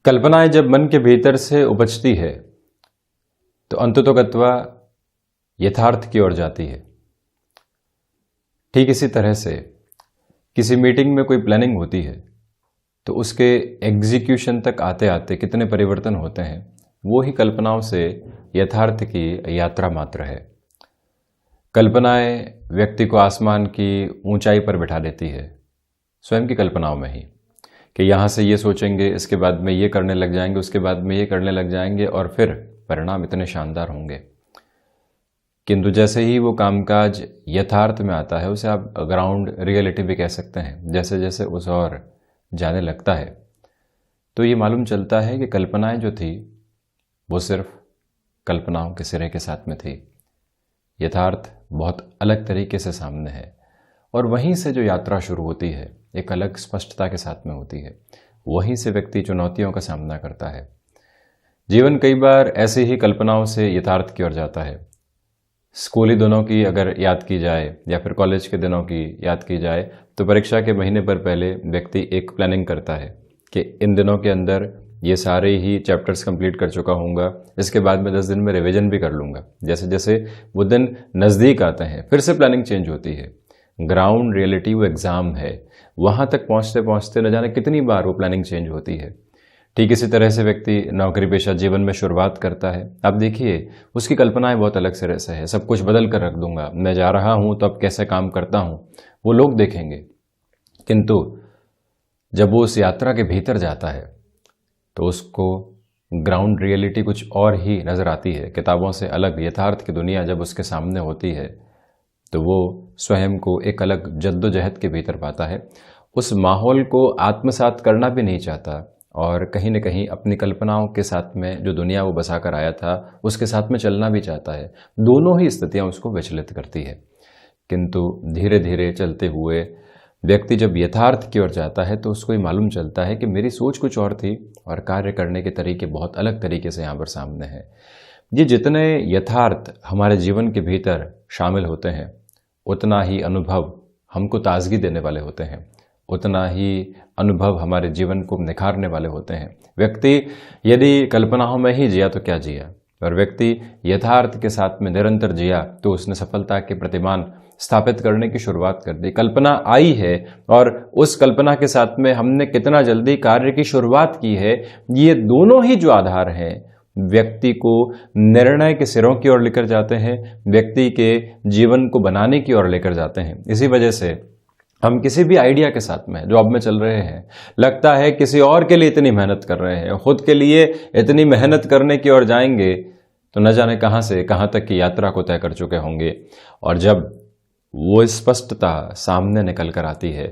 कल्पनाएं जब मन के भीतर से उपजती है तो अंततोगत्वा यथार्थ की ओर जाती है। ठीक इसी तरह से किसी मीटिंग में कोई प्लानिंग होती है तो उसके एग्जीक्यूशन तक आते आते कितने परिवर्तन होते हैं, वो ही कल्पनाओं से यथार्थ की यात्रा मात्र है। कल्पनाएं व्यक्ति को आसमान की ऊंचाई पर बिठा देती है, स्वयं की कल्पनाओं में ही, कि यहाँ से ये सोचेंगे, इसके बाद में ये करने लग जाएंगे, उसके बाद में ये करने लग जाएंगे और फिर परिणाम इतने शानदार होंगे। किंतु जैसे ही वो कामकाज यथार्थ में आता है, उसे आप ग्राउंड रियलिटी भी कह सकते हैं, जैसे जैसे उस और जाने लगता है तो ये मालूम चलता है कि कल्पनाएं जो थी वो सिर्फ कल्पनाओं के सिरे के साथ में थी। यथार्थ बहुत अलग तरीके से सामने है और वहीं से जो यात्रा शुरू होती है एक अलग स्पष्टता के साथ में होती है। वहीं से व्यक्ति चुनौतियों का सामना करता है। जीवन कई बार ऐसे ही कल्पनाओं से यथार्थ की ओर जाता है। स्कूली दिनों की अगर याद की जाए या फिर कॉलेज के दिनों की याद की जाए तो परीक्षा के महीने पर पहले व्यक्ति एक प्लानिंग करता है कि इन दिनों के अंदर ये सारे ही चैप्टर्स कंप्लीट कर चुका हूँगा, इसके बाद में 10 दिन में रिवीजन भी कर लूँगा। जैसे जैसे वो दिन नज़दीक आते हैं फिर से प्लानिंग चेंज होती है। ग्राउंड रियलिटी वो एग्ज़ाम है, वहाँ तक पहुँचते पहुँचते न जाने कितनी बार वो प्लानिंग चेंज होती है। ठीक इसी तरह से व्यक्ति नौकरी पेशा जीवन में शुरुआत करता है। आप देखिए उसकी कल्पनाएं बहुत अलग सिरे से है। सब कुछ बदल कर रख दूंगा, मैं जा रहा हूं तो अब कैसे काम करता हूं वो लोग देखेंगे। किंतु जब वो उस यात्रा के भीतर जाता है तो उसको ग्राउंड रियलिटी कुछ और ही नजर आती है। किताबों से अलग यथार्थ की दुनिया जब उसके सामने होती है तो वो स्वयं को एक अलग जद्दोजहद के भीतर पाता है। उस माहौल को आत्मसात करना भी नहीं चाहता और कहीं न कहीं अपनी कल्पनाओं के साथ में जो दुनिया वो बसा कर आया था उसके साथ में चलना भी चाहता है। दोनों ही स्थितियां उसको विचलित करती है। किंतु धीरे धीरे चलते हुए व्यक्ति जब यथार्थ की ओर जाता है तो उसको ये मालूम चलता है कि मेरी सोच कुछ और थी और कार्य करने के तरीके बहुत अलग तरीके से यहाँ पर सामने हैं। ये जितने यथार्थ हमारे जीवन के भीतर शामिल होते हैं उतना ही अनुभव हमको ताजगी देने वाले होते हैं, उतना ही अनुभव हमारे जीवन को निखारने वाले होते हैं। व्यक्ति यदि कल्पनाओं में ही जिया तो क्या जिया, और व्यक्ति यथार्थ के साथ में निरंतर जिया तो उसने सफलता के प्रतिमान स्थापित करने की शुरुआत कर दी। कल्पना आई है और उस कल्पना के साथ में हमने कितना जल्दी कार्य की शुरुआत की है, ये दोनों ही जो आधार हैं व्यक्ति को निर्णय के सिरों की ओर लेकर जाते हैं, व्यक्ति के जीवन को बनाने की ओर लेकर जाते हैं। इसी वजह से हम किसी भी आइडिया के साथ में जॉब में चल रहे हैं, लगता है किसी और के लिए इतनी मेहनत कर रहे हैं, खुद के लिए इतनी मेहनत करने की ओर जाएंगे तो न जाने कहां से कहां तक की यात्रा को तय कर चुके होंगे। और जब वो स्पष्टता सामने निकल कर आती है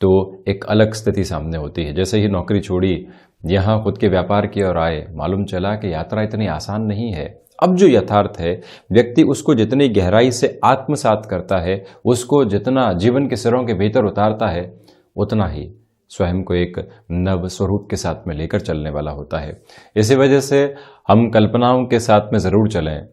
तो एक अलग स्थिति सामने होती है। जैसे ही नौकरी छोड़ी, यहां खुद के व्यापार की ओर आए, मालूम चला कि यात्रा इतनी आसान नहीं है। अब जो यथार्थ है व्यक्ति उसको जितनी गहराई से आत्मसात करता है, उसको जितना जीवन के सिरों के भीतर उतारता है, उतना ही स्वयं को एक नव स्वरूप के साथ में लेकर चलने वाला होता है। इसी वजह से हम कल्पनाओं के साथ में ज़रूर चलें।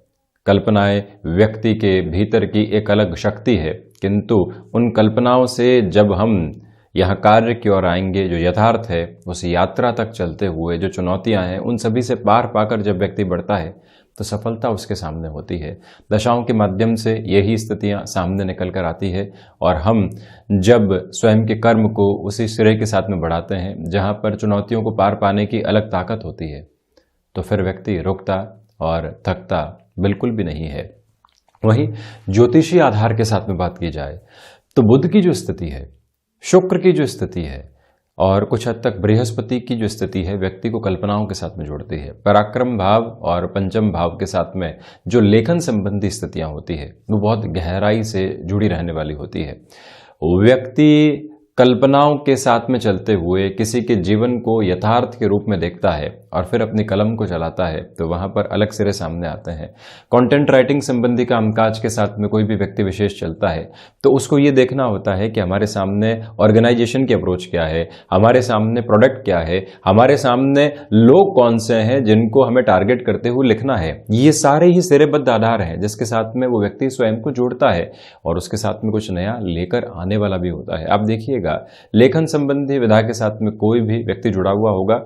कल्पनाएं व्यक्ति के भीतर की एक अलग शक्ति है, किंतु उन कल्पनाओं से जब हम यहाँ कार्य की ओर आएंगे, जो यथार्थ है उस यात्रा तक चलते हुए जो चुनौतियाँ हैं उन सभी से पार पाकर जब व्यक्ति बढ़ता है तो सफलता उसके सामने होती है। दशाओं के माध्यम से यही स्थितियां सामने निकल कर आती है और हम जब स्वयं के कर्म को उसी सिरे के साथ में बढ़ाते हैं जहां पर चुनौतियों को पार पाने की अलग ताकत होती है, तो फिर व्यक्ति रुकता और थकता बिल्कुल भी नहीं है। वहीं ज्योतिषी आधार के साथ में बात की जाए तो बुध की जो स्थिति है, शुक्र की जो स्थिति है और कुछ हद तक बृहस्पति की जो स्थिति है व्यक्ति को कल्पनाओं के साथ में जोड़ती है। पराक्रम भाव और पंचम भाव के साथ में जो लेखन संबंधी स्थितियां होती है वो बहुत गहराई से जुड़ी रहने वाली होती है। व्यक्ति कल्पनाओं के साथ में चलते हुए किसी के जीवन को यथार्थ के रूप में देखता है और फिर अपनी कलम को चलाता है तो वहां पर अलग सिरे सामने आते हैं। कंटेंट राइटिंग संबंधी कामकाज के साथ में कोई भी व्यक्ति विशेष चलता है तो उसको ये देखना होता है कि हमारे सामने ऑर्गेनाइजेशन की अप्रोच क्या है, हमारे सामने प्रोडक्ट क्या है, हमारे सामने लोग कौन से हैं जिनको हमें टारगेट करते हुए लिखना है। ये सारे ही सिरेबद्ध आधार हैं जिसके साथ में वो व्यक्ति स्वयं को जोड़ता है और उसके साथ में कुछ नया लेकर आने वाला भी होता है। आप देखिएगा रहेगा। लेखन संबंधी विधा के साथ में कोई भी व्यक्ति जुड़ा हुआ होगा,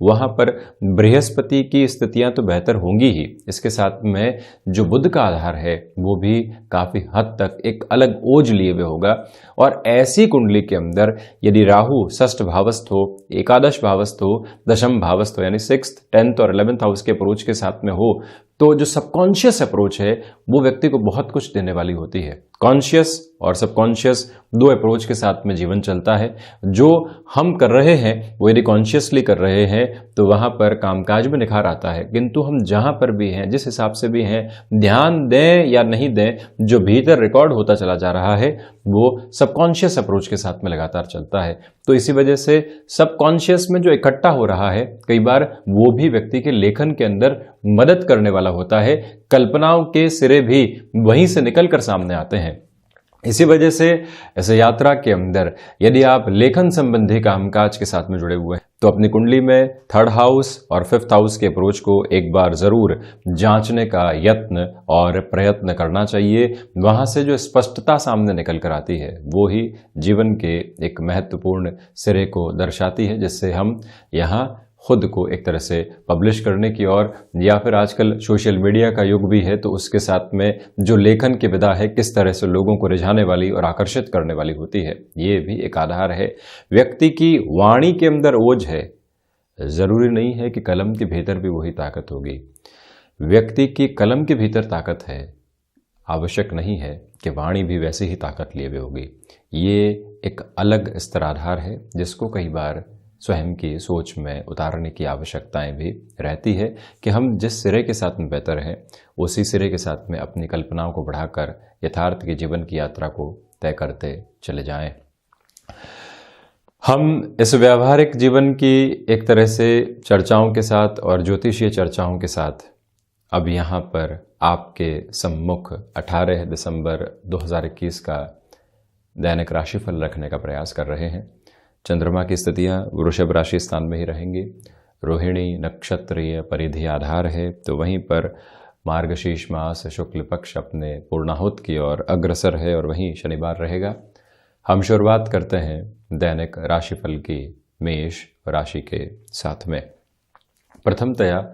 वहां पर बृहस्पति की स्थितियां तो बेहतर होंगी ही, इसके साथ में जो बुध का आधार है वो भी काफी हद तक एक अलग ओज लिए हुए होगा। और ऐसी कुंडली के अंदर यदि राहु षष्ठ भावस्थ हो, एकादश भावस्थ हो, दशम भावस्थ हो, यानी 6th, 10th और 11th हाउस के अप्रोच के साथ में हो, तो जो सबकॉन्शियस अप्रोच है वो व्यक्ति को बहुत कुछ देने वाली होती है। कॉन्शियस और सबकॉन्शियस दो अप्रोच के साथ में जीवन चलता है। जो हम कर रहे हैं वो यदि कॉन्शियसली कर रहे हैं तो वहां पर कामकाज में निखार आता है, किंतु हम जहां पर भी हैं, जिस हिसाब से भी हैं, ध्यान दें या नहीं दें, जो भीतर रिकॉर्ड होता चला जा रहा है वो सबकॉन्शियस अप्रोच के साथ में लगातार चलता है। तो इसी वजह से सबकॉन्शियस में जो इकट्ठा हो रहा है कई बार वो भी व्यक्ति के लेखन के अंदर मदद करने वाला होता है। कल्पनाओं के सिरे भी वहीं से निकलकर सामने आते हैं। इसी वजह से ऐसे यात्रा के अंदर यदि आप लेखन संबंधी कामकाज के साथ में जुड़े हुए हैं तो अपनी कुंडली में 3rd हाउस और 5th हाउस के अप्रोच को एक बार जरूर जांचने का यत्न और प्रयत्न करना चाहिए। वहां से जो स्पष्टता सामने निकल कर आती है वो ही जीवन के एक महत्वपूर्ण सिरे को दर्शाती है, जिससे हम यहाँ खुद को एक तरह से पब्लिश करने की और, या फिर आजकल सोशल मीडिया का युग भी है तो उसके साथ में जो लेखन की विधा है किस तरह से लोगों को रिझाने वाली और आकर्षित करने वाली होती है, ये भी एक आधार है। व्यक्ति की वाणी के अंदर ओज है, जरूरी नहीं है कि कलम के भीतर भी वही ताकत होगी। व्यक्ति की कलम के भीतर ताकत है, आवश्यक नहीं है कि वाणी भी वैसे ही ताकत लिए हुए होगी। ये एक अलग स्तराधार है जिसको कई बार स्वयं की सोच में उतारने की आवश्यकताएं भी रहती है कि हम जिस सिरे के साथ में बेहतर हैं उसी सिरे के साथ में अपनी कल्पनाओं को बढ़ाकर यथार्थ के जीवन की यात्रा को तय करते चले जाएं। हम इस व्यावहारिक जीवन की एक तरह से चर्चाओं के साथ और ज्योतिषीय चर्चाओं के साथ अब यहाँ पर आपके सम्मुख 18 दिसंबर 2021 का दैनिक राशिफल रखने का प्रयास कर रहे हैं। चंद्रमा की स्थितियां वृषभ राशि स्थान में ही रहेंगी। रोहिणी नक्षत्रीय परिधि आधार है, तो वहीं पर मार्गशीर्ष मास शुक्ल पक्ष अपने पूर्णाहुत की ओर अग्रसर है और वहीं शनिवार रहेगा। हम शुरुआत करते हैं दैनिक राशिफल की मेष राशि के साथ में। प्रथमतया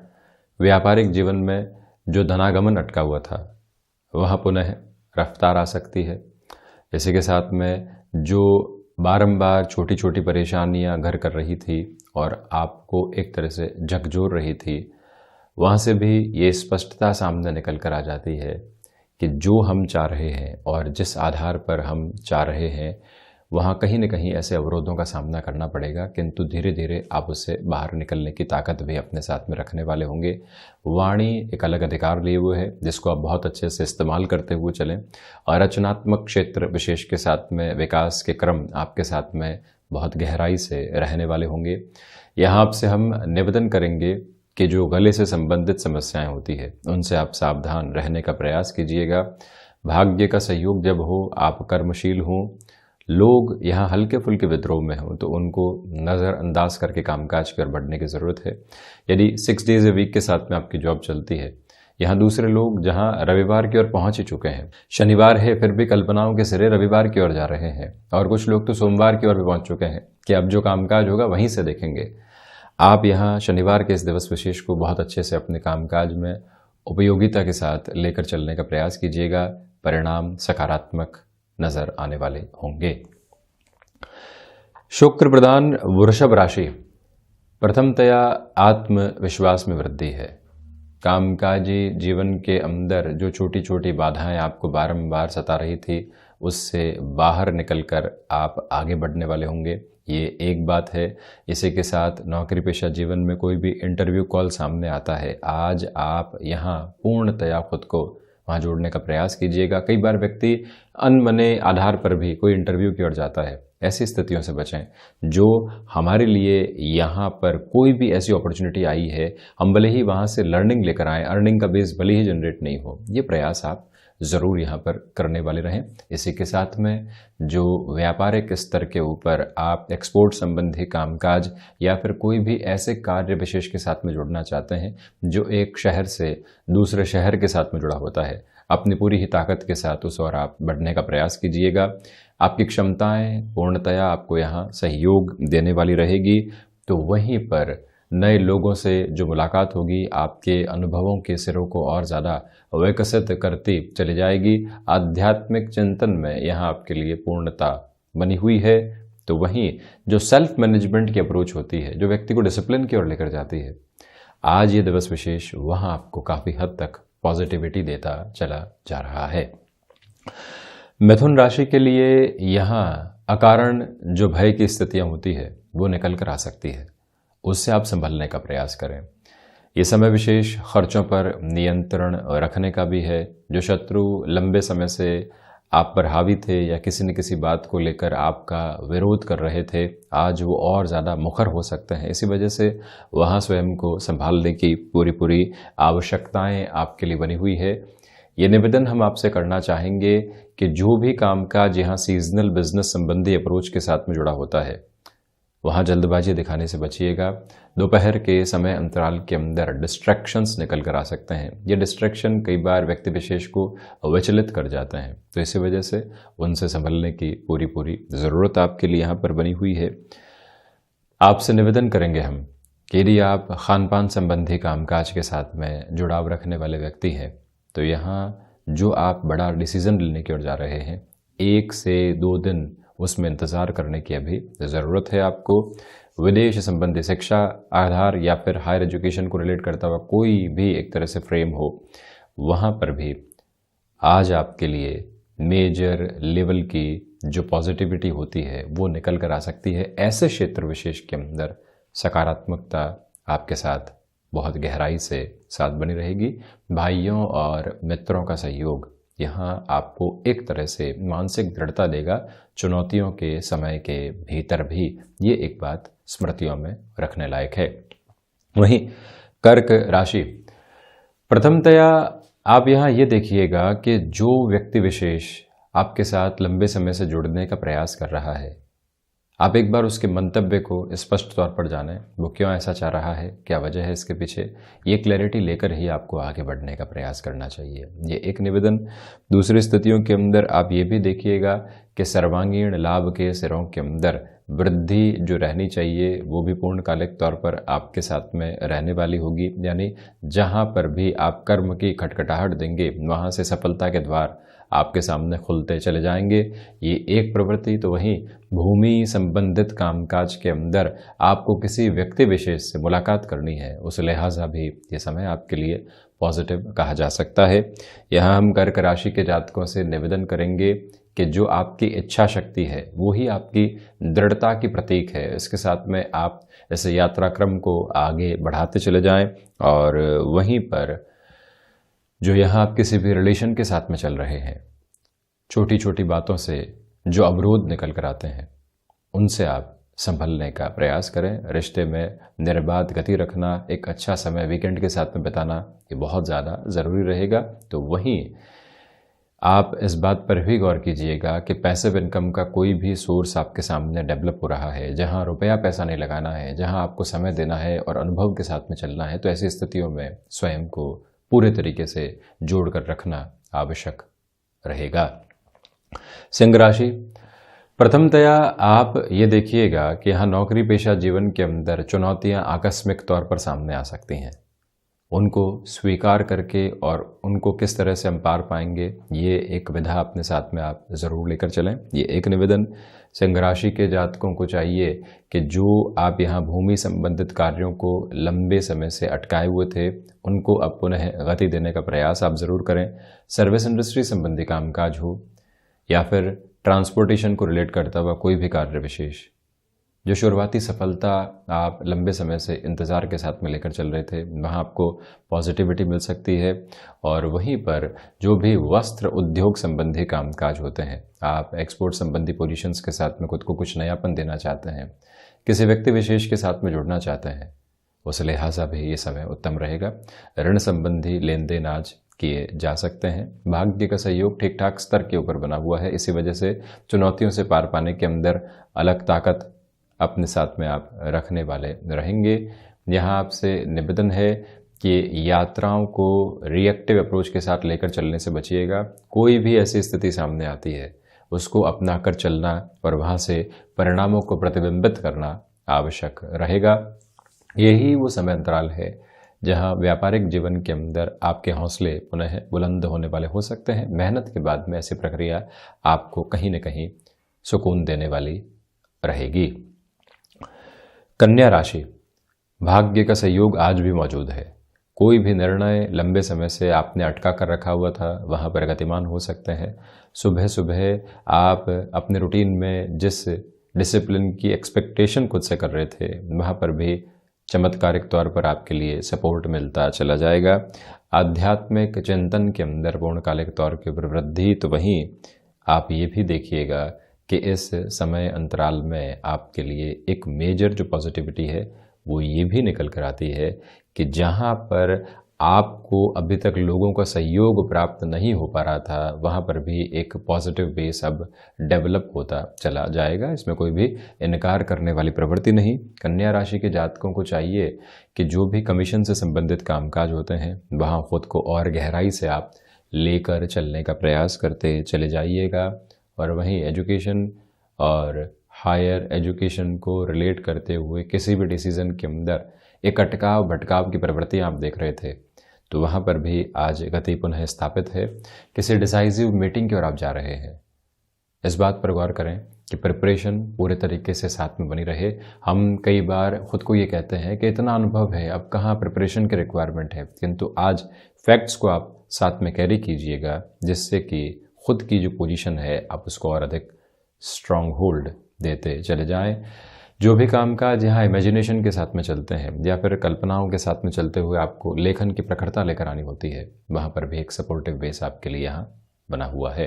व्यापारिक जीवन में जो धनागमन अटका हुआ था वह पुनः रफ्तार आ सकती है। इसी के साथ में जो बारंबार छोटी छोटी परेशानियां घर कर रही थी और आपको एक तरह से झकझोर रही थी, वहाँ से भी ये स्पष्टता सामने निकल कर आ जाती है कि जो हम चाह रहे हैं और जिस आधार पर हम चाह रहे हैं वहाँ कहीं न कहीं ऐसे अवरोधों का सामना करना पड़ेगा, किंतु धीरे धीरे आप उससे बाहर निकलने की ताकत भी अपने साथ में रखने वाले होंगे। वाणी एक अलग अधिकार लिए हुए है जिसको आप बहुत अच्छे से इस्तेमाल करते हुए चलें और रचनात्मक क्षेत्र विशेष के साथ में विकास के क्रम आपके साथ में बहुत गहराई से रहने वाले होंगे। यहाँ आपसे हम निवेदन करेंगे कि जो गले से संबंधित समस्याएं होती है उनसे आप सावधान रहने का प्रयास कीजिएगा। भाग्य का सहयोग जब हो, आप कर्मशील हों, लोग यहाँ हल्के फुल्के विद्रोह में हों तो उनको नज़रअंदाज करके कामकाज की ओर बढ़ने की ज़रूरत है। यदि 6 डेज ए वीक के साथ में आपकी जॉब चलती है, यहाँ दूसरे लोग जहाँ रविवार की ओर पहुँच ही चुके हैं, शनिवार है फिर भी कल्पनाओं के सिरे रविवार की ओर जा रहे हैं, और कुछ लोग तो सोमवार की ओर भी पहुँच चुके हैं कि अब जो कामकाज होगा वहीं से देखेंगे। आप यहाँ शनिवार के इस दिवस विशेष को बहुत अच्छे से अपने कामकाज में उपयोगिता के साथ लेकर चलने का प्रयास कीजिएगा। परिणाम सकारात्मक नजर आने वाले होंगे। शुक्र प्रधान वृषभ राशि, प्रथमतया आत्मविश्वास में वृद्धि है। कामकाजी जीवन के अंदर जो छोटी छोटी बाधाएं आपको बारंबार सता रही थी उससे बाहर निकलकर आप आगे बढ़ने वाले होंगे, ये एक बात है। इसी के साथ नौकरी पेशा जीवन में कोई भी इंटरव्यू कॉल सामने आता है, आज आप यहाँ पूर्णतया खुद को वहाँ जोड़ने का प्रयास कीजिएगा। कई बार व्यक्ति अनमने आधार पर भी कोई इंटरव्यू की ओर जाता है, ऐसी स्थितियों से बचें। जो हमारे लिए यहाँ पर कोई भी ऐसी अपॉर्चुनिटी आई है, हम भले ही वहाँ से लर्निंग लेकर आएँ, अर्निंग का बेस भले ही जनरेट नहीं हो, ये प्रयास आप ज़रूर यहाँ पर करने वाले रहें। इसी के साथ में जो व्यापारिक स्तर के ऊपर आप एक्सपोर्ट संबंधी कामकाज या फिर कोई भी ऐसे कार्य विशेष के साथ में जुड़ना चाहते हैं जो एक शहर से दूसरे शहर के साथ में जुड़ा होता है, अपनी पूरी ही ताकत के साथ उस ओर आप बढ़ने का प्रयास कीजिएगा। आपकी क्षमताएं पूर्णतया आपको यहाँ सहयोग देने वाली रहेगी। तो वहीं पर नए लोगों से जो मुलाकात होगी आपके अनुभवों के सिरों को और ज़्यादा विकसित करती चली जाएगी। आध्यात्मिक चिंतन में यहाँ आपके लिए पूर्णता बनी हुई है। तो वहीं जो सेल्फ मैनेजमेंट की अप्रोच होती है, जो व्यक्ति को डिसिप्लिन की ओर लेकर जाती है, आज ये दिवस विशेष वहाँ आपको काफ़ी हद तक पॉजिटिविटी देता चला जा रहा है। मिथुन राशि के लिए यहाँ अकारण जो भय की स्थितियाँ होती है वो निकल कर आ सकती है, उससे आप संभलने का प्रयास करें। ये समय विशेष खर्चों पर नियंत्रण रखने का भी है। जो शत्रु लंबे समय से आप पर हावी थे या किसी न किसी बात को लेकर आपका विरोध कर रहे थे, आज वो और ज़्यादा मुखर हो सकते हैं। इसी वजह से वहाँ स्वयं को संभालने की पूरी आवश्यकताएं आपके लिए बनी हुई है। ये निवेदन हम आपसे करना चाहेंगे कि जो भी कामकाज यहाँ सीजनल बिजनेस संबंधी अप्रोच के साथ में जुड़ा होता है, वहाँ जल्दबाजी दिखाने से बचिएगा। दोपहर के समय अंतराल के अंदर डिस्ट्रैक्शंस निकल कर आ सकते हैं। ये डिस्ट्रैक्शन कई बार व्यक्ति विशेष को विचलित कर जाते हैं, तो इसी वजह से उनसे संभलने की पूरी ज़रूरत आपके लिए यहाँ पर बनी हुई है। आपसे निवेदन करेंगे हम कि यदि आप खान पान संबंधी कामकाज के साथ में जुड़ाव रखने वाले व्यक्ति हैं, तो यहाँ जो आप बड़ा डिसीज़न लेने की ओर जा रहे हैं, 1 से 2 दिन उसमें इंतज़ार करने की अभी ज़रूरत है आपको। विदेश संबंधी शिक्षा आधार या फिर हायर एजुकेशन को रिलेट करता हुआ कोई भी एक तरह से फ्रेम हो, वहाँ पर भी आज आपके लिए मेजर लेवल की जो पॉजिटिविटी होती है वो निकल कर आ सकती है। ऐसे क्षेत्र विशेष के अंदर सकारात्मकता आपके साथ बहुत गहराई से साथ बनी रहेगी। भाइयों और मित्रों का सहयोग यहाँ आपको एक तरह से मानसिक दृढ़ता देगा। चुनौतियों के समय के भीतर भी ये एक बात स्मृतियों में रखने लायक है। वहीं कर्क राशि, प्रथमतया आप यहाँ ये देखिएगा कि जो व्यक्ति विशेष आपके साथ लंबे समय से जुड़ने का प्रयास कर रहा है, आप एक बार उसके मंतव्य को स्पष्ट तौर पर जानें। वो क्यों ऐसा चाह रहा है, क्या वजह है इसके पीछे, ये क्लैरिटी लेकर ही आपको आगे बढ़ने का प्रयास करना चाहिए। ये एक निवेदन। दूसरी स्थितियों के अंदर आप ये भी देखिएगा कि सर्वांगीण लाभ के सिरों के अंदर वृद्धि जो रहनी चाहिए वो भी पूर्णकालिक तौर पर आपके साथ में रहने वाली होगी। यानी जहाँ पर भी आप कर्म की खटखटाहट देंगे, वहाँ से सफलता के द्वार आपके सामने खुलते चले जाएंगे। ये एक प्रवृत्ति। तो वहीं भूमि संबंधित कामकाज के अंदर आपको किसी व्यक्ति विशेष से मुलाकात करनी है, उस लिहाजा भी ये समय आपके लिए पॉजिटिव कहा जा सकता है। यहाँ हम कर्क राशि के जातकों से निवेदन करेंगे कि जो आपकी इच्छा शक्ति है वो ही आपकी दृढ़ता की प्रतीक है। इसके साथ में आप इस यात्राक्रम को आगे बढ़ाते चले जाएं। और वहीं पर जो यहाँ आप किसी भी रिलेशन के साथ में चल रहे हैं, छोटी छोटी बातों से जो अवरोध निकल कर आते हैं, उनसे आप संभलने का प्रयास करें। रिश्ते में निर्बाध गति रखना, एक अच्छा समय वीकेंड के साथ में बिताना, ये बहुत ज़्यादा ज़रूरी रहेगा। तो वहीं आप इस बात पर भी गौर कीजिएगा कि पैसिव इनकम का कोई भी सोर्स आपके सामने डेवलप हो रहा है, जहां रुपया पैसा नहीं लगाना है, जहां आपको समय देना है और अनुभव के साथ में चलना है, तो ऐसी स्थितियों में स्वयं को पूरे तरीके से जोड़कर रखना आवश्यक रहेगा। सिंह राशि, प्रथमतया आप ये देखिएगा कि यहाँ नौकरी पेशा जीवन के अंदर चुनौतियाँ आकस्मिक तौर पर सामने आ सकती हैं। उनको स्वीकार करके और उनको किस तरह से हम पार पाएंगे, ये एक विधा अपने साथ में आप ज़रूर लेकर चलें। ये एक निवेदन। सिंह राशि के जातकों को चाहिए कि जो आप यहाँ भूमि संबंधित कार्यों को लंबे समय से अटकाए हुए थे, उनको अब पुनः गति देने का प्रयास आप ज़रूर करें। सर्विस इंडस्ट्री संबंधी कामकाज हो या फिर ट्रांसपोर्टेशन को रिलेट करता हुआ कोई भी कार्य विशेष, जो शुरुआती सफलता आप लंबे समय से इंतज़ार के साथ में लेकर चल रहे थे, वहाँ आपको पॉजिटिविटी मिल सकती है। और वहीं पर जो भी वस्त्र उद्योग संबंधी कामकाज होते हैं, आप एक्सपोर्ट संबंधी पोजीशंस के साथ में खुद को कुछ नयापन देना चाहते हैं, किसी व्यक्ति विशेष के साथ में जुड़ना चाहते हैं, उस लिहाजा भी ये समय उत्तम रहेगा। ऋण संबंधी लेन देन आज किए जा सकते हैं। भाग्य का सहयोग ठीक ठाक स्तर के ऊपर बना हुआ है। इसी वजह से चुनौतियों से पार पाने के अंदर अलग ताकत अपने साथ में आप रखने वाले रहेंगे। यहाँ आपसे निवेदन है कि यात्राओं को रिएक्टिव अप्रोच के साथ लेकर चलने से बचिएगा। कोई भी ऐसी स्थिति सामने आती है उसको अपना कर चलना और वहाँ से परिणामों को प्रतिबिंबित करना आवश्यक रहेगा। यही वो समय अंतराल है जहाँ व्यापारिक जीवन के अंदर आपके हौसले पुनः बुलंद होने वाले हो सकते हैं। मेहनत के बाद में ऐसी प्रक्रिया आपको कहीं न कहीं सुकून देने वाली रहेगी। कन्या राशि, भाग्य का सहयोग आज भी मौजूद है। कोई भी निर्णय लंबे समय से आपने अटका कर रखा हुआ था, वहाँ पर गतिमान हो सकते हैं। सुबह सुबह आप अपने रूटीन में जिस डिसिप्लिन की एक्सपेक्टेशन खुद से कर रहे थे, वहाँ पर भी चमत्कारिक तौर पर आपके लिए सपोर्ट मिलता चला जाएगा। आध्यात्मिक चिंतन के अंदर पूर्णकालिक तौर के ऊपर वृद्धि। तो वहीं आप ये भी देखिएगा कि इस समय अंतराल में आपके लिए एक मेजर जो पॉजिटिविटी है वो ये भी निकल कर आती है कि जहाँ पर आपको अभी तक लोगों का सहयोग प्राप्त नहीं हो पा रहा था, वहाँ पर भी एक पॉजिटिव बेस अब डेवलप होता चला जाएगा। इसमें कोई भी इनकार करने वाली प्रवृत्ति नहीं। कन्या राशि के जातकों को चाहिए कि जो भी कमीशन से संबंधित कामकाज होते हैं वहाँ खुद को और गहराई से आप लेकर चलने का प्रयास करते चले जाइएगा। और वहीं एजुकेशन और हायर एजुकेशन को रिलेट करते हुए किसी भी डिसीज़न के अंदर एक अटकाव भटकाव की प्रवृत्ति आप देख रहे थे, तो वहाँ पर भी आज गति पुनः स्थापित है। किसी डिसाइसिव मीटिंग की ओर आप जा रहे हैं, इस बात पर गौर करें कि प्रिपरेशन पूरे तरीके से साथ में बनी रहे। हम कई बार खुद को ये कहते हैं कि इतना अनुभव है, अब कहाँ प्रिपरेशन की रिक्वायरमेंट है, किंतु आज फैक्ट्स को आप साथ में कैरी कीजिएगा, जिससे कि खुद की जो पोजीशन है आप उसको और अधिक स्ट्रॉन्ग होल्ड देते चले जाएं। जो भी कामकाज यहाँ इमेजिनेशन के साथ में चलते हैं या फिर कल्पनाओं के साथ में चलते हुए आपको लेखन की प्रखरता लेकर आनी होती है, वहाँ पर भी एक सपोर्टिव बेस आपके लिए यहाँ बना हुआ है।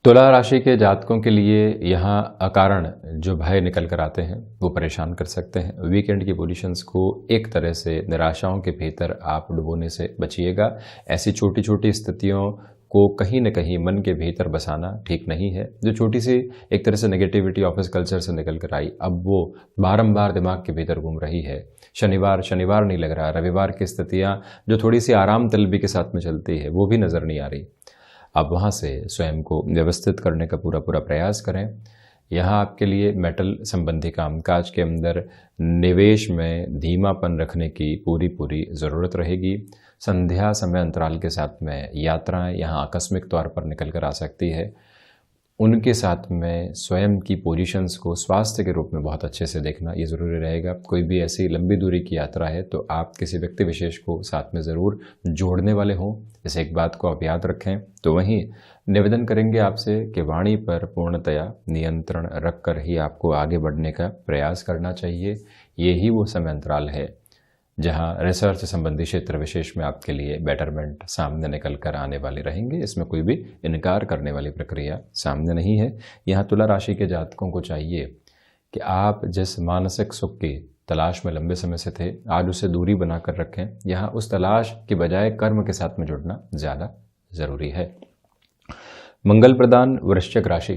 तुला राशि के जातकों के लिए यहाँ अकारण जो भय निकल कर आते हैं वो परेशान कर सकते हैं। वीकेंड की पोजीशंस को एक तरह से निराशाओं के भीतर आप डुबोने से बचिएगा। ऐसी छोटी छोटी स्थितियों को कहीं न कहीं मन के भीतर बसाना ठीक नहीं है। जो छोटी सी एक तरह से नेगेटिविटी ऑफिस कल्चर से निकल कर आई, अब वो बारंबार दिमाग के भीतर घूम रही है। शनिवार नहीं लग रहा, रविवार की स्थितियाँ जो थोड़ी सी आराम तलबी के साथ में चलती है वो भी नज़र नहीं आ रही। आप वहाँ से स्वयं को व्यवस्थित करने का पूरा प्रयास करें। यहाँ आपके लिए मेटल संबंधी कामकाज के अंदर निवेश में धीमापन रखने की पूरी ज़रूरत रहेगी। संध्या समय अंतराल के साथ में यात्राएं यहाँ आकस्मिक तौर पर निकल कर आ सकती है। उनके साथ में स्वयं की पोजीशंस को स्वास्थ्य के रूप में बहुत अच्छे से देखना ये ज़रूरी रहेगा। कोई भी ऐसी लंबी दूरी की यात्रा है तो आप किसी व्यक्ति विशेष को साथ में ज़रूर जोड़ने वाले हों, इस एक बात को आप याद रखें। तो वहीं निवेदन करेंगे आपसे कि वाणी पर पूर्णतया नियंत्रण रखकर ही आपको आगे बढ़ने का प्रयास करना चाहिए। यही वो समय अंतराल है जहां रिसर्च संबंधी क्षेत्र विशेष में आपके लिए बेटरमेंट सामने निकल कर आने वाले रहेंगे। इसमें कोई भी इनकार करने वाली प्रक्रिया सामने नहीं है। यहाँ तुला राशि के जातकों को चाहिए कि आप जिस मानसिक सुख की तलाश में लंबे समय से थे, आज उसे दूरी बनाकर रखें। यहाँ उस तलाश की बजाय कर्म के साथ में जुड़ना ज़्यादा ज़रूरी है। मंगल प्रदान वृश्चिक राशि,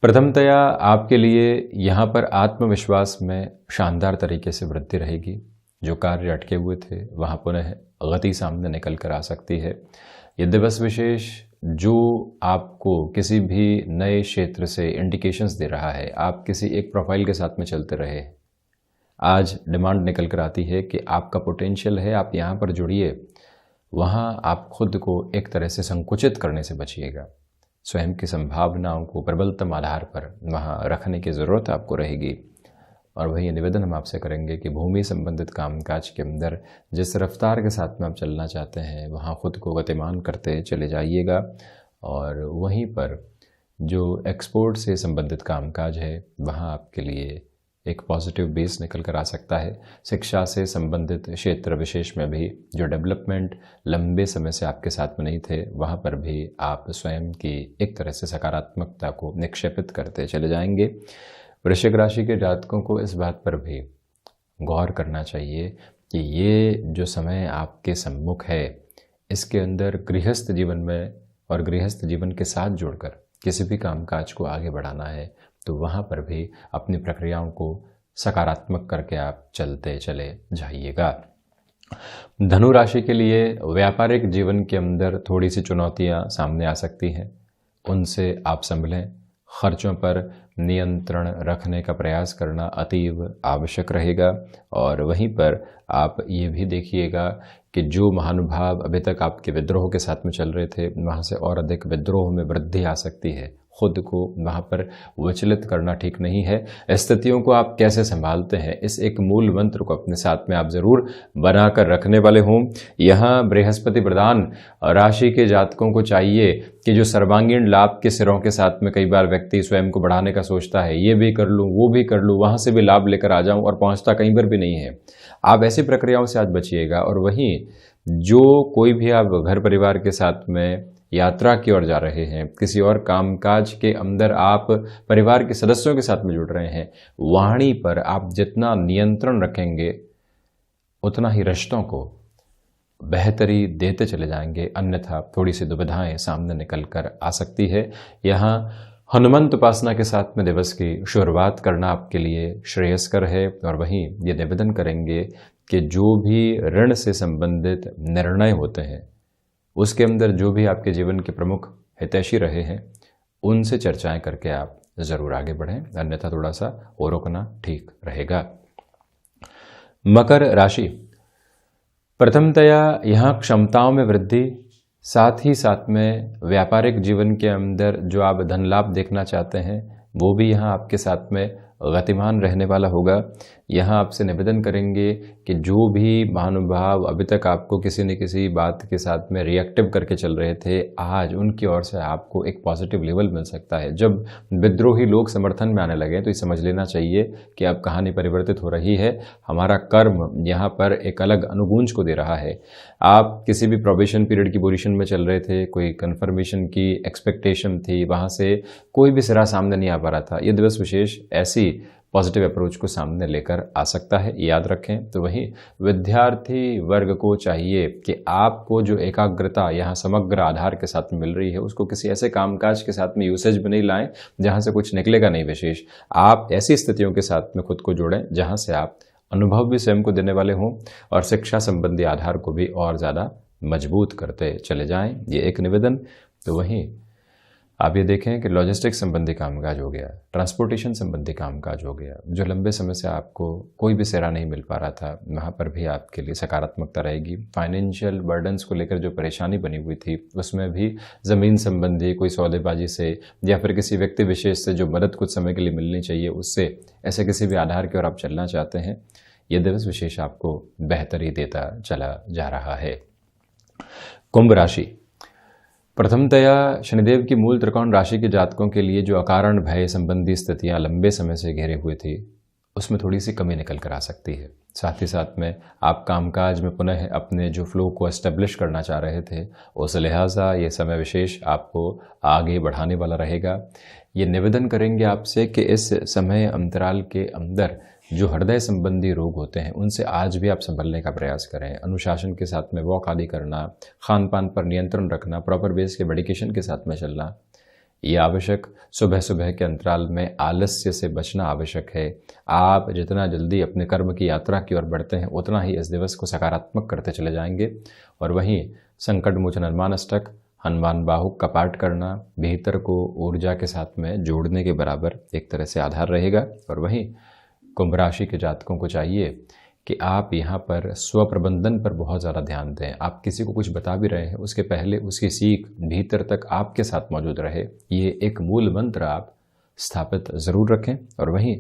प्रथमतया आपके लिए यहाँ पर आत्मविश्वास में शानदार तरीके से वृद्धि रहेगी। जो कार्य अटके हुए थे वहाँ पुनः गति सामने निकल कर आ सकती है। ये दिवस विशेष जो आपको किसी भी नए क्षेत्र से इंडिकेशंस दे रहा है, आप किसी एक प्रोफाइल के साथ में चलते रहे, आज डिमांड निकल कर आती है कि आपका पोटेंशियल है, आप यहाँ पर जुड़िए। वहाँ आप खुद को एक तरह से संकुचित करने से बचिएगा। स्वयं की संभावनाओं को प्रबलतम आधार पर वहाँ रखने की ज़रूरत आपको रहेगी। और वही निवेदन हम आपसे करेंगे कि भूमि संबंधित कामकाज के अंदर जिस रफ्तार के साथ में आप चलना चाहते हैं वहाँ खुद को गतिमान करते चले जाइएगा। और वहीं पर जो एक्सपोर्ट से संबंधित कामकाज है वहाँ आपके लिए एक पॉजिटिव बेस निकल कर आ सकता है। शिक्षा से संबंधित क्षेत्र विशेष में भी जो डेवलपमेंट लंबे समय से आपके साथ में नहीं थे, वहाँ पर भी आप स्वयं की एक तरह से सकारात्मकता को निक्षेपित करते चले जाएंगे। वृश्चिक राशि के जातकों को इस बात पर भी गौर करना चाहिए कि ये जो समय आपके सम्मुख है, इसके अंदर गृहस्थ जीवन में और गृहस्थ जीवन के साथ जुड़कर किसी भी कामकाज को आगे बढ़ाना है, तो वहाँ पर भी अपनी प्रक्रियाओं को सकारात्मक करके आप चलते चले जाइएगा। धनु राशि के लिए व्यापारिक जीवन के अंदर थोड़ी सी चुनौतियाँ सामने आ सकती हैं। उनसे आप संभलें। खर्चों पर नियंत्रण रखने का प्रयास करना अतीव आवश्यक रहेगा। और वहीं पर आप ये भी देखिएगा कि जो महानुभाव अभी तक आपके विद्रोह के साथ में चल रहे थे, वहाँ से और अधिक विद्रोह में वृद्धि आ सकती है। खुद को वहाँ पर विचलित करना ठीक नहीं है। स्थितियों को आप कैसे संभालते हैं, इस एक मूल मंत्र को अपने साथ में आप जरूर बनाकर रखने वाले हों। यहाँ बृहस्पति प्रधान राशि के जातकों को चाहिए कि जो सर्वांगीण लाभ के सिरों के साथ में कई बार व्यक्ति स्वयं को बढ़ाने का सोचता है, ये भी कर लूँ, वो भी कर लूँ, वहाँ से भी लाभ लेकर आ जाऊँ, और पहुँचता कहीं पर भी नहीं है। आप ऐसी प्रक्रियाओं से आज बचिएगा। और वहीं जो कोई भी आप घर परिवार के साथ में यात्रा की ओर जा रहे हैं, किसी और कामकाज के अंदर आप परिवार के सदस्यों के साथ में जुड़ रहे हैं, वाणी पर आप जितना नियंत्रण रखेंगे उतना ही रिश्तों को बेहतरी देते चले जाएंगे। अन्यथा थोड़ी सी दुविधाएं सामने निकल कर आ सकती है। यहाँ हनुमंत उपासना के साथ में दिवस की शुरुआत करना आपके लिए श्रेयस्कर है। और वहीं ये निवेदन करेंगे कि जो भी ऋण से संबंधित निर्णय होते हैं, उसके अंदर जो भी आपके जीवन के प्रमुख हितैषी रहे हैं, उनसे चर्चाएं करके आप ज़रूर आगे बढ़ें, अन्यथा थोड़ा सा और रुकना ठीक रहेगा। मकर राशि, प्रथमतया यहाँ क्षमताओं में वृद्धि, साथ ही साथ में व्यापारिक जीवन के अंदर जो आप धन लाभ देखना चाहते हैं, वो भी यहाँ आपके साथ में गतिमान रहने वाला होगा। यहाँ आपसे निवेदन करेंगे कि जो भी महानुभाव अभी तक आपको किसी न किसी बात के साथ में रिएक्टिव करके चल रहे थे, आज उनकी ओर से आपको एक पॉजिटिव लेवल मिल सकता है। जब विद्रोही लोग समर्थन में आने लगे तो ये समझ लेना चाहिए कि अब कहानी परिवर्तित हो रही है। हमारा कर्म यहाँ पर एक अलग अनुगूंज को दे रहा है। आप किसी भी प्रोबेशन पीरियड की पोजीशन में चल रहे थे, कोई कन्फर्मेशन की एक्सपेक्टेशन थी, वहाँ से कोई भी सिरा सामने नहीं आ पा रहा था, ये दिवस विशेष ऐसी पॉजिटिव अप्रोच को सामने लेकर आ सकता है, याद रखें। तो वहीं विद्यार्थी वर्ग को चाहिए कि आपको जो एकाग्रता यहाँ समग्र आधार के साथ में मिल रही है, उसको किसी ऐसे कामकाज के साथ में यूसेज में नहीं लाएं जहाँ से कुछ निकलेगा नहीं विशेष। आप ऐसी स्थितियों के साथ में खुद को जोड़ें जहाँ से आप अनुभव भी स्वयं को देने वाले हों और शिक्षा संबंधी आधार को भी और ज़्यादा मजबूत करते चले जाएं, ये एक निवेदन। तो वहीं आप ये देखें कि लॉजिस्टिक्स संबंधी कामकाज हो गया, ट्रांसपोर्टेशन संबंधी कामकाज हो गया, जो लंबे समय से आपको कोई भी सिरा नहीं मिल पा रहा था, वहाँ पर भी आपके लिए सकारात्मकता रहेगी। फाइनेंशियल बर्डन्स को लेकर जो परेशानी बनी हुई थी, उसमें भी ज़मीन संबंधी कोई सौदेबाजी से या फिर किसी व्यक्ति विशेष से जो मदद कुछ समय के लिए मिलनी चाहिए, उससे ऐसे किसी भी आधार की ओर आप चलना चाहते हैं, ये दिवस विशेष आपको बेहतरी देता चला जा रहा है। कुंभ राशि, प्रथमतया शनिदेव की मूल त्रिकोण राशि के जातकों के लिए जो अकारण भय संबंधी स्थितियां लंबे समय से घेरे हुए थी, उसमें थोड़ी सी कमी निकल कर आ सकती है। साथ ही साथ में आप कामकाज में पुनः अपने जो फ्लो को एस्टेब्लिश करना चाह रहे थे, उस लिहाजा ये समय विशेष आपको आगे बढ़ाने वाला रहेगा। ये निवेदन करेंगे आपसे कि इस समय अंतराल के अंदर जो हृदय संबंधी रोग होते हैं, उनसे आज भी आप संभलने का प्रयास करें। अनुशासन के साथ में वॉक आदि करना, खान पान पर नियंत्रण रखना, प्रॉपर बेस के मेडिकेशन के साथ में चलना, ये आवश्यक। सुबह सुबह के अंतराल में आलस्य से बचना आवश्यक है। आप जितना जल्दी अपने कर्म की यात्रा की ओर बढ़ते हैं, उतना ही इस दिवस को सकारात्मक करते चले जाएंगे। और वहीं संकट मोचन हनुमान अष्टक, हनुमान बाहुक का पाठ करना भीतर को ऊर्जा के साथ में जोड़ने के बराबर एक तरह से आधार रहेगा। और वहीं कुंभ राशि के जातकों को चाहिए कि आप यहाँ पर स्व प्रबंधन पर बहुत ज़्यादा ध्यान दें। आप किसी को कुछ बता भी रहे हैं, उसके पहले उसकी सीख भीतर तक आपके साथ मौजूद रहे, ये एक मूल मंत्र आप स्थापित ज़रूर रखें। और वहीं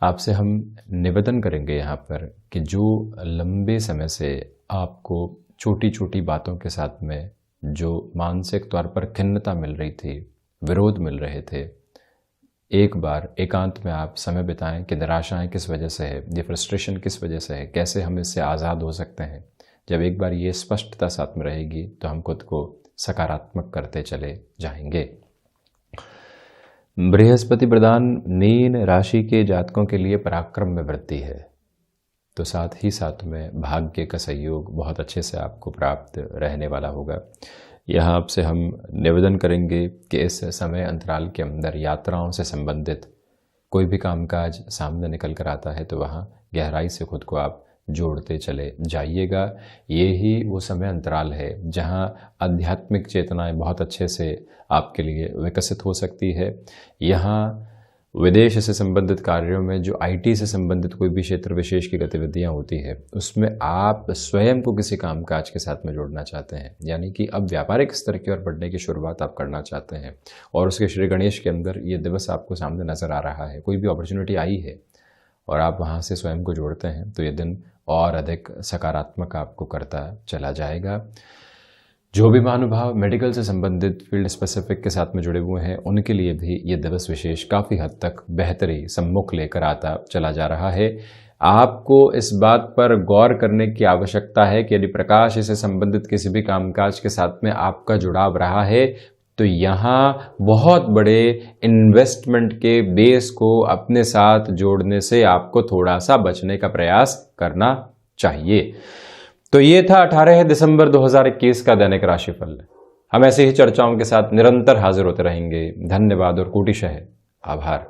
आपसे हम निवेदन करेंगे यहाँ पर कि जो लंबे समय से आपको छोटी छोटी बातों के साथ में जो मानसिक तौर पर खिन्नता मिल रही थी, विरोध मिल रहे थे, एक बार एकांत में आप समय बिताएं कि निराशाएं किस वजह से है, ये फ्रस्ट्रेशन किस वजह से है, कैसे हम इससे आज़ाद हो सकते हैं। जब एक बार ये स्पष्टता साथ में रहेगी तो हम खुद को सकारात्मक करते चले जाएंगे। बृहस्पति प्रधान मीन राशि के जातकों के लिए पराक्रम में वृद्धि है, तो साथ ही साथ में भाग्य का सहयोग बहुत अच्छे से आपको प्राप्त रहने वाला होगा। यहाँ आपसे हम निवेदन करेंगे कि इस समय अंतराल के अंदर यात्राओं से संबंधित कोई भी कामकाज सामने निकल कर आता है तो वहाँ गहराई से खुद को आप जोड़ते चले जाइएगा। ये ही वो समय अंतराल है जहाँ आध्यात्मिक चेतनाएं बहुत अच्छे से आपके लिए विकसित हो सकती है। यहाँ विदेश से संबंधित कार्यों में जो आईटी से संबंधित कोई भी क्षेत्र विशेष की गतिविधियां होती है, उसमें आप स्वयं को किसी कामकाज के साथ में जोड़ना चाहते हैं, यानी कि अब व्यापारिक स्तर की ओर बढ़ने की शुरुआत आप करना चाहते हैं और उसके श्री गणेश के अंदर ये दिवस आपको सामने नजर आ रहा है, कोई भी अपॉर्चुनिटी आई है और आप वहाँ से स्वयं को जोड़ते हैं, तो ये दिन और अधिक सकारात्मक आपको करता चला जाएगा। जो भी महानुभाव मेडिकल से संबंधित फील्ड स्पेसिफिक के साथ में जुड़े हुए हैं, उनके लिए भी ये दिवस विशेष काफ़ी हद तक बेहतरी सम्मुख लेकर आता चला जा रहा है। आपको इस बात पर गौर करने की आवश्यकता है कि यदि प्रकाश से संबंधित किसी भी कामकाज के साथ में आपका जुड़ाव रहा है, तो यहाँ बहुत बड़े इन्वेस्टमेंट के बेस को अपने साथ जोड़ने से आपको थोड़ा सा बचने का प्रयास करना चाहिए। तो ये था 18 दिसंबर 2021 का दैनिक राशिफल। हम ऐसे ही चर्चाओं के साथ निरंतर हाजिर होते रहेंगे। धन्यवाद और कोटिशः आभार।